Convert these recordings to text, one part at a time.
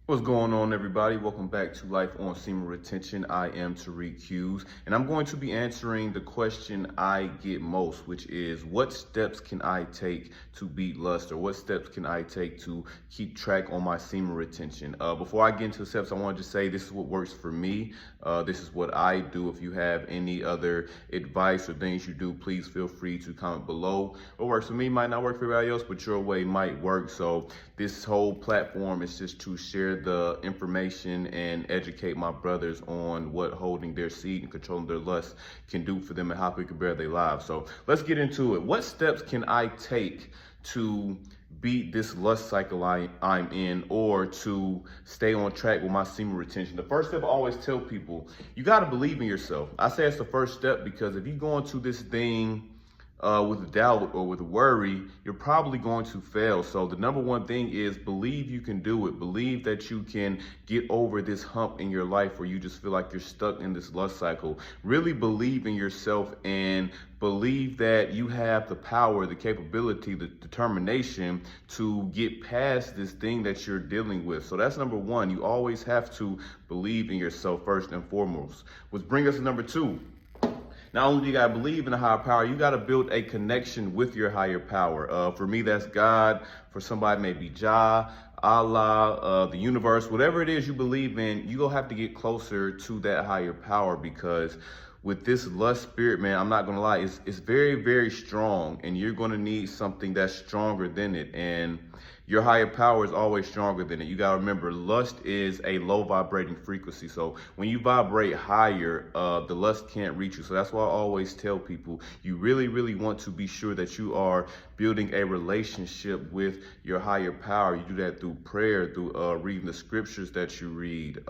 What's going on, everybody? Welcome back to Life on Semen Retention. I am Tariq Hughes, and I'm going to be answering the question I get most, which is, what steps can I take to beat lust, or what steps can I take to keep track on my semen retention? Before I get into the steps, I wanted to say this is what works for me. This is what I do. If you have any other advice or things you do, please feel free to comment below. What works for me might not work for everybody else, but your way might work. So this whole platform is just to share the information and educate my brothers on what holding their seed and controlling their lust can do for them and how it can bear their lives. So let's get into it. What steps can I take to beat this lust cycle I'm in, or to stay on track with my semen retention? The first step I always tell people, you got to believe in yourself. I say it's the first step because if you go into this thing with doubt or with worry, you're probably going to fail. So the number one thing is believe you can do it. Believe that you can get over this hump in your life where you just feel like you're stuck in this lust cycle. Really believe in yourself and believe that you have the power, the capability, the determination to get past this thing that you're dealing with. So that's number one. You always have to believe in yourself first and foremost. Which brings us to number two. Not only do you gotta believe in a higher power, you gotta build a connection with your higher power. For me, that's God. For somebody, maybe Jah, Allah, the universe, whatever it is you believe in, you're gonna have to get closer to that higher power, because with this lust spirit, man, I'm not gonna lie, it's very, very strong, and you're gonna need something that's stronger than it. And your higher power is always stronger than it. You gotta remember, lust is a low vibrating frequency. So when you vibrate higher, the lust can't reach you. So that's why I always tell people, you really, really want to be sure that you are building a relationship with your higher power. You do that through prayer, through reading the scriptures that you read,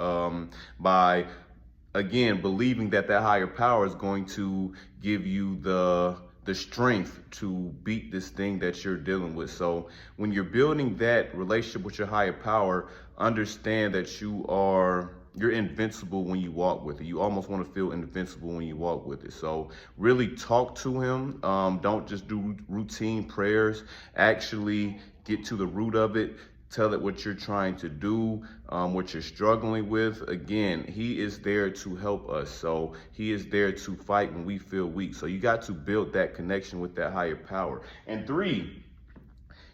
by again, believing that that higher power is going to give you the strength to beat this thing that you're dealing with. So when you're building that relationship with your higher power, understand that you're invincible when you walk with it. You almost want to feel invincible when you walk with it. So really talk to him. Don't just do routine prayers. Actually get to the root of it. Tell it what you're trying to do, what you're struggling with. Again, he is there to help us. So he is there to fight when we feel weak. So you got to build that connection with that higher power. And three,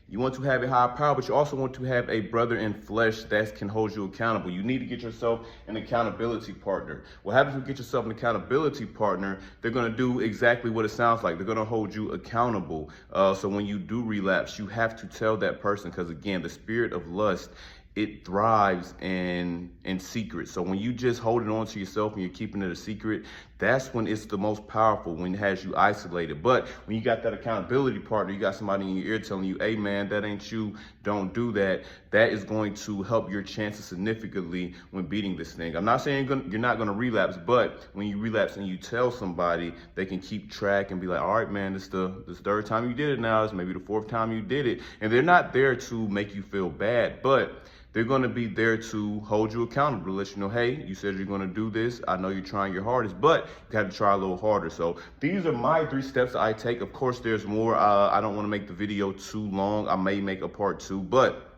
you want to have a higher power, but you also want to have a brother in flesh that can hold you accountable. You need to get yourself an accountability partner. What happens when you get yourself an accountability partner? They're going to do exactly what it sounds like. They're going to hold you accountable. So when you do relapse, you have to tell that person, because again, the spirit of lust, it thrives in secret. So when you just hold it on to yourself and you're keeping it a secret, that's when it's the most powerful, when it has you isolated. But when you got that accountability partner, you got somebody in your ear telling you, hey man, that ain't you, don't do that. That is going to help your chances significantly when beating this thing. I'm not saying you're not gonna relapse, but when you relapse and you tell somebody, they can keep track and be like, all right, man, this third time you did it now, it's maybe the fourth time you did it. And they're not there to make you feel bad, but they're going to be there to hold you accountable, to let you know, hey, you said you're going to do this. I know you're trying your hardest, but you have to try a little harder. So these are my 3 steps I take. Of course, there's more. I don't want to make the video too long. I may make a part 2, but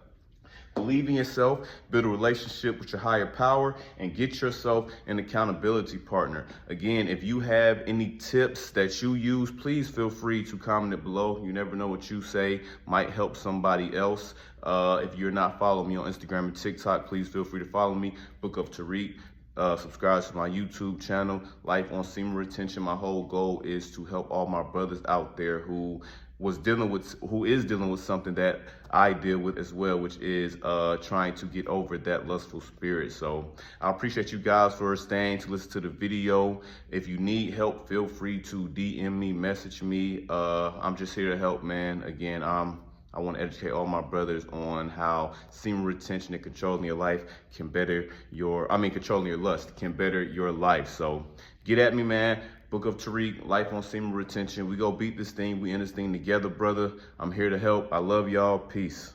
believe in yourself, build a relationship with your higher power, and get yourself an accountability partner. Again, if you have any tips that you use, please feel free to comment it below. You never know what you say might help somebody else. If you're not following me on Instagram and TikTok, please feel free to follow me, Book of Tariq. Subscribe to my YouTube channel, Life on Semen Retention. My whole goal is to help all my brothers out there who is dealing with something that I deal with as well, which is trying to get over that lustful spirit. So I appreciate you guys for staying to listen to the video. If you need help, feel free to DM me, message me. I'm just here to help, man. Again, I want to educate all my brothers on how semen retention and controlling your life can better controlling your lust can better your life. So get at me, man. Book of Tariq, Life on Semen Retention. We go beat this thing. We end this thing together, brother. I'm here to help. I love y'all. Peace.